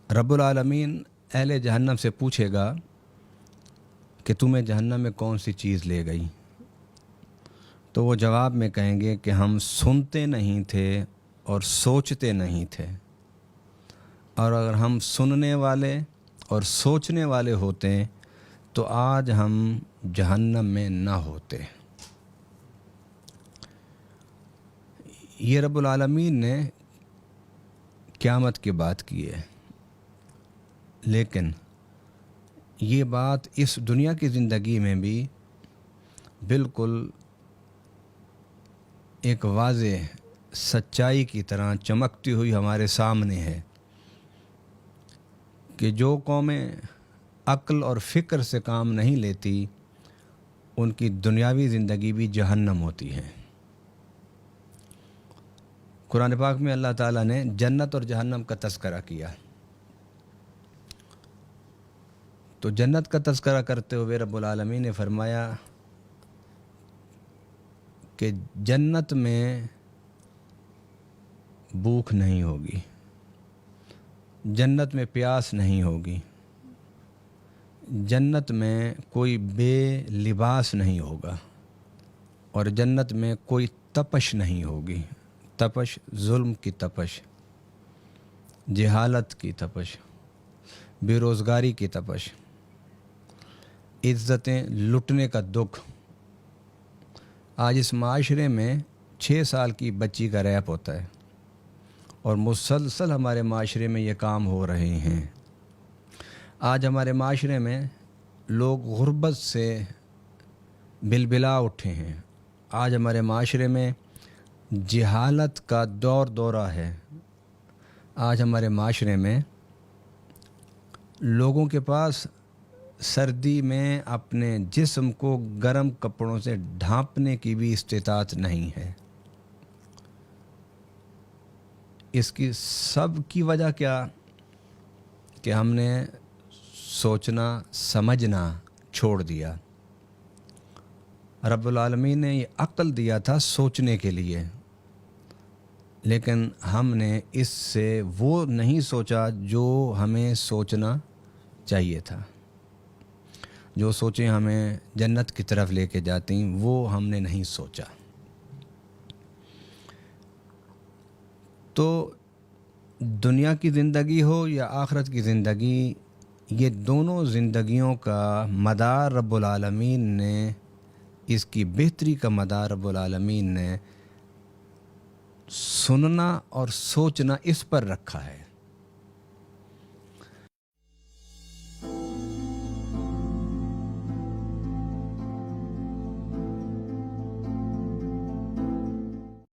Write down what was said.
رب العالمین اہل جہنم سے پوچھے گا کہ تمہیں جہنم میں کون سی چیز لے گئی؟ تو وہ جواب میں کہیں گے کہ ہم سنتے نہیں تھے اور سوچتے نہیں تھے، اور اگر ہم سننے والے اور سوچنے والے ہوتے تو آج ہم جہنم میں نہ ہوتے۔ یہ رب العالمین نے قیامت کی بات کی ہے، لیکن یہ بات اس دنیا کی زندگی میں بھی بالکل ایک واضح سچائی کی طرح چمکتی ہوئی ہمارے سامنے ہے کہ جو قومیں عقل اور فکر سے کام نہیں لیتی ان کی دنیاوی زندگی بھی جہنم ہوتی ہے۔ قرآن پاک میں اللہ تعالیٰ نے جنت اور جہنم کا تذکرہ کیا، تو جنت کا تذکرہ کرتے ہوئے رب العالمین نے فرمایا کہ جنت میں بھوک نہیں ہوگی، جنت میں پیاس نہیں ہوگی، جنت میں کوئی بے لباس نہیں ہوگا، اور جنت میں کوئی تپش نہیں ہوگی۔ تپش ظلم کی تپش، جہالت کی تپش، بے روزگاری کی تپش، عزتیں لٹنے کا دکھ۔ آج اس معاشرے میں 6 سال کی بچی کا ریپ ہوتا ہے، اور مسلسل ہمارے معاشرے میں یہ کام ہو رہے ہیں۔ آج ہمارے معاشرے میں لوگ غربت سے بلبلا اٹھے ہیں۔ آج ہمارے معاشرے میں جہالت کا دورہ ہے۔ آج ہمارے معاشرے میں لوگوں کے پاس سردی میں اپنے جسم کو گرم کپڑوں سے ڈھانپنے کی بھی استطاعت نہیں ہے۔ اس کی سب کی وجہ کیا؟ کہ ہم نے سوچنا سمجھنا چھوڑ دیا۔ رب العالمین نے یہ عقل دیا تھا سوچنے کے لیے، لیکن ہم نے اس سے وہ نہیں سوچا جو ہمیں سوچنا چاہیے تھا۔ جو سوچیں ہمیں جنت کی طرف لے کے جاتی وہ ہم نے نہیں سوچا۔ تو دنیا کی زندگی ہو یا آخرت کی زندگی، یہ دونوں زندگیوں کا مدار رب العالمین نے، اس کی بہتری کا مدار رب العالمین نے سننا اور سوچنا اس پر رکھا ہے۔